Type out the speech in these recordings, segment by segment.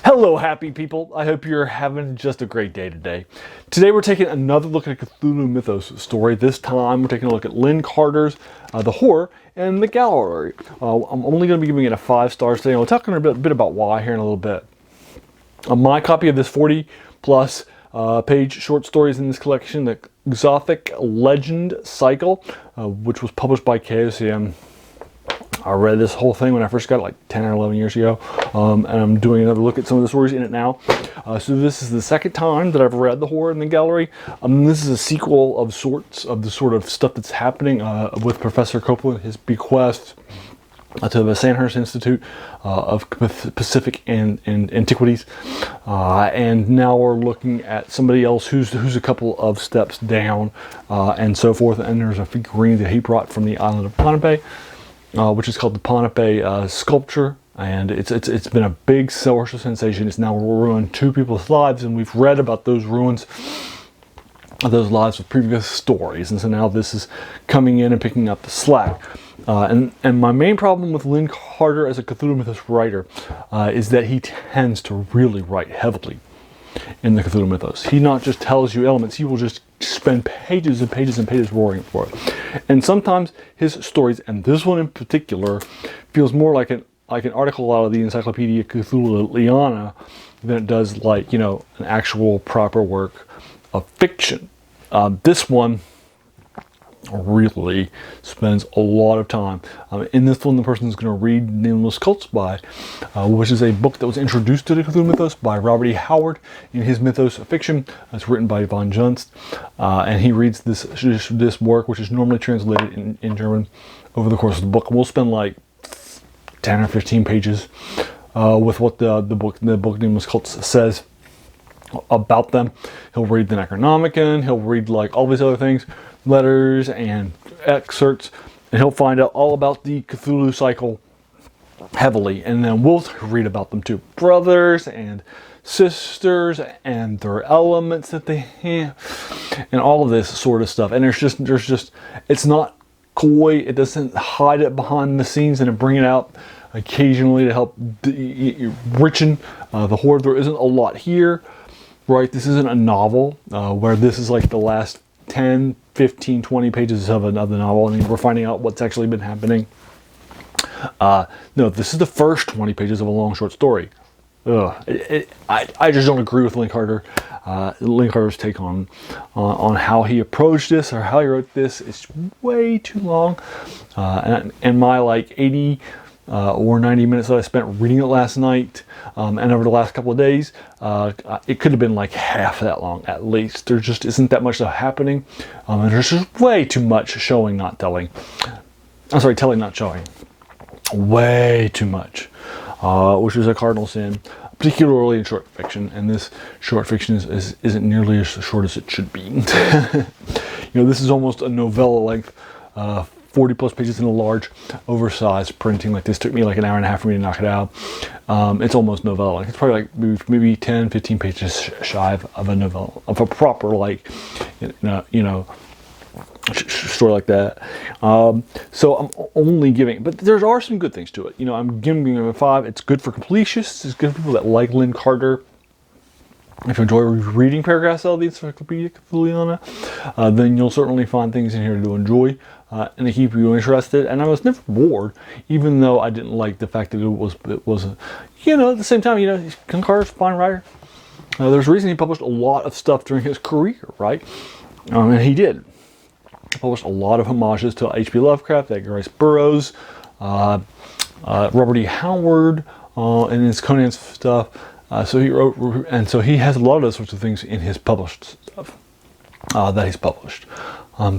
Hello, happy people. I hope you're having just a great day today. Today we're taking another look at a Cthulhu Mythos story. This time we're taking a look at Lin Carter's The Horror and the Gallery. I'm only going to be giving it a 5 stars today. I'll talk a bit about why here in a little bit. My copy of this 40 plus page short stories in this collection, the Xothic Legend Cycle, which was published by KOCM. I read this whole thing when I first got it like 10 or 11 years ago, and I'm doing another look at some of the stories in it now. So this is the second time that I've read The Horror in the Gallery. This is a sequel of sorts of the sort of stuff that's happening with Professor Copeland, his bequest to the Sandhurst Institute of Pacific and Antiquities, and now we're looking at somebody else who's a couple of steps down, and so forth. And there's a figurine that he brought from the island of Ponape, which is called the Ponape sculpture, and it's been a big social sensation. It's now ruined 2 people's lives, and we've read about those ruins of those lives with previous stories, and so now this is coming in and picking up the slack. And my main problem with Lin Carter as a Cthulhu Mythos writer is that he tends to really write heavily in the Cthulhu Mythos. He not just tells you elements, he will just spend pages and pages and pages roaring for it. And sometimes his stories, and this one in particular, feels more like an article out of the Encyclopedia Cthulhuiana than it does like, an actual proper work of fiction. This one really spends a lot of time. In this one, the person is going to read Nameless Cults by, which is a book that was introduced to the Cthulhu Mythos by Robert E. Howard in his Mythos fiction. It's written by Von Junst, and he reads this work, which is normally translated in German, over the course of the book. We'll spend like 10 or 15 pages with what the book Nameless Cults says about them. He'll read the Necronomicon, he'll read like all these other things, letters and excerpts, and he'll find out all about the Cthulhu cycle heavily, and then we'll read about them too. Brothers and sisters and their elements that they have, and all of this sort of stuff. And there's just it's not coy, it doesn't hide it behind the scenes, and it bring it out occasionally to help richen the horror. There isn't a lot here, right? This isn't a novel where this is like the last 10, 15, 20 pages of the novel, and we're finding out what's actually been happening. No, this is the first 20 pages of a long short story. I just don't agree with Lin Carter. Lin Carter's take on how he approached this or how he wrote this. It's way too long, and my like 80 or 90 minutes that I spent reading it last night and over the last couple of days, it could have been like half that long at least. There just isn't that much happening, and there's just way too much showing, not telling. I'm sorry, telling, not showing. Way too much, which is a cardinal sin, particularly in short fiction, and this short fiction isn't nearly as short as it should be. This is almost a novella length, 40 plus pages in a large, oversized printing like this. Took me like an hour and a half for me to knock it out. It's almost novella. It's probably like maybe 10, 15 pages shy of a novella, of a proper story like that. So I'm only giving, but there are some good things to it. I'm giving it a 5. It's good for completionists. It's good for people that like Lin Carter. If you enjoy reading paragraphs out of the Encyclopedia Cthulhuiana, then you'll certainly find things in here to enjoy and to keep you interested. And I was never bored, even though I didn't like the fact that it was at the same time, Lin Carter's a fine writer. There's a reason he published a lot of stuff during his career, right? And he did. He published a lot of homages to H.P. Lovecraft, Edgar Rice Burroughs, Robert E. Howard, and his Conan stuff. So he wrote, and so he has a lot of those sorts of things in his published stuff that he's published.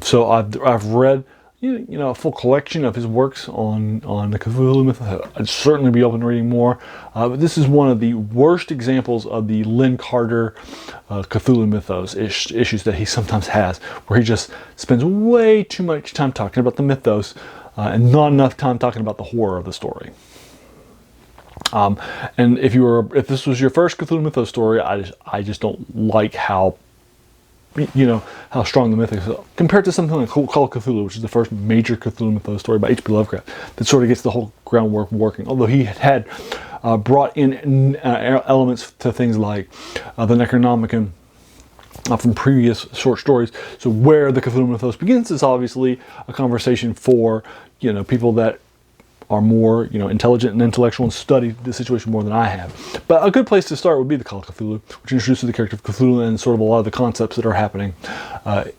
So I've read a full collection of his works on the Cthulhu Mythos. I'd certainly be open to reading more. But this is one of the worst examples of the Lin Carter Cthulhu Mythos issues that he sometimes has, where he just spends way too much time talking about the mythos and not enough time talking about the horror of the story. And if this was your first Cthulhu Mythos story, I just don't like how strong the myth is compared to something like called Cthulhu, which is the first major Cthulhu Mythos story by H.P. Lovecraft that sort of gets the whole groundwork working. Although he had brought in elements to things like the Necronomicon from previous short stories. So where the Cthulhu Mythos begins is obviously a conversation for, people that are more, intelligent and intellectual and study the situation more than I have. But a good place to start would be the Call of Cthulhu, which introduces the character of Cthulhu and sort of a lot of the concepts that are happening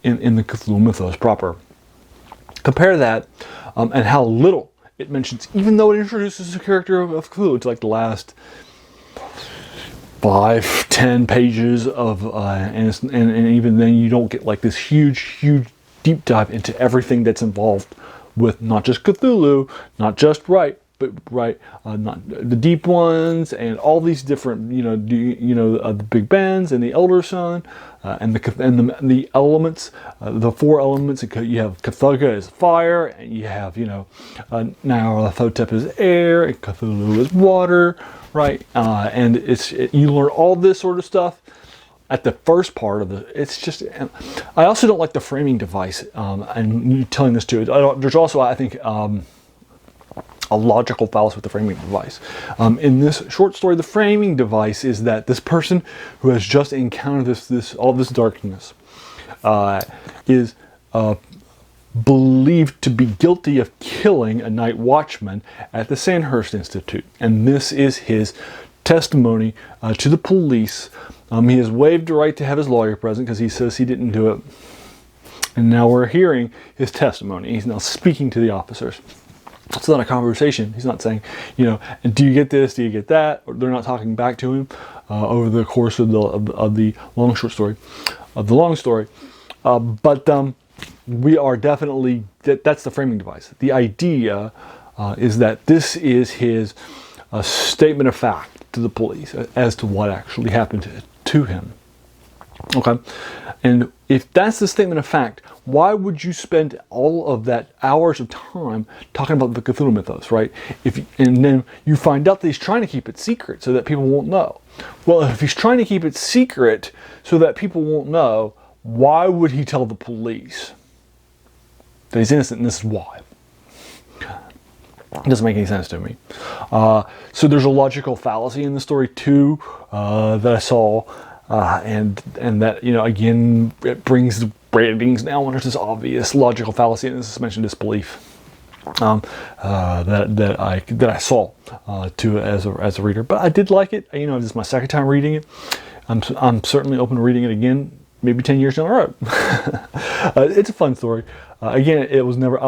in the Cthulhu Mythos proper. Compare that and how little it mentions, even though it introduces the character of Cthulhu to like the last 5-10 pages of, and even then you don't get like this huge deep dive into everything that's involved with not just Cthulhu, not just not the deep ones, and all these different, the Big Bens and the Elder Sun, and the elements, the 4 elements. You have Cthulhu as fire, and you have Nyarlathotep as air, and Cthulhu as water, right? And you learn all this sort of stuff at the first part of it. It's just, I also don't like the framing device, and you telling this too. There's also, I think, a logical fallacy with the framing device. In this short story, the framing device is that this person who has just encountered all this darkness is believed to be guilty of killing a night watchman at the Sandhurst Institute, and this is his testimony to the police. He has waived the right to have his lawyer present because he says he didn't do it. And now we're hearing his testimony. He's now speaking to the officers. It's not a conversation. He's not saying, and do you get this? Do you get that? Or they're not talking back to him over the course of the long story. But we are definitely, that's the framing device. The idea is that this is his statement of fact to the police as to what actually happened to him. Okay, and if that's the statement of fact, why would you spend all of that hours of time talking about the Cthulhu Mythos, right? And then you find out that he's trying to keep it secret so that people won't know. Well, if he's trying to keep it secret so that people won't know, why would he tell the police that he's innocent, and this is why? It doesn't make any sense to me. So there's a logical fallacy in the story too that I saw, and that, again, it brings the ratings down when there's this obvious logical fallacy and this suspension of disbelief that I saw as a reader. But I did like it. This is my second time reading it. I'm certainly open to reading it again, maybe 10 years down the road. It's a fun story. Again, I was never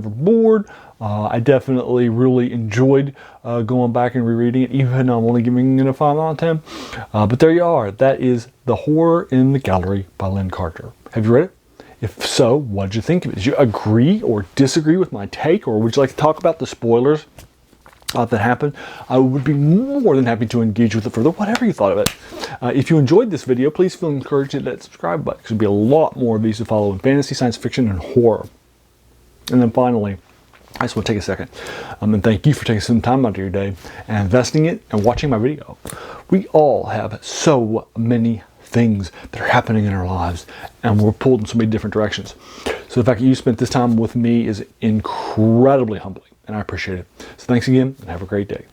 bored. I definitely really enjoyed going back and rereading it, even though I'm only giving it a 5 out of 10. But there you are. That is The Horror in the Gallery by Lin Carter. Have you read it? If so, what did you think of it? Did you agree or disagree with my take, or would you like to talk about the spoilers that happened? I would be more than happy to engage with it further, whatever you thought of it. If you enjoyed this video, please feel encouraged to hit that subscribe button. There's going to be a lot more of these to follow in fantasy, science fiction, and horror. And then finally, I just want to take a second and thank you for taking some time out of your day and investing it and watching my video. We all have so many things that are happening in our lives, and we're pulled in so many different directions. So the fact that you spent this time with me is incredibly humbling, and I appreciate it. So thanks again, and have a great day.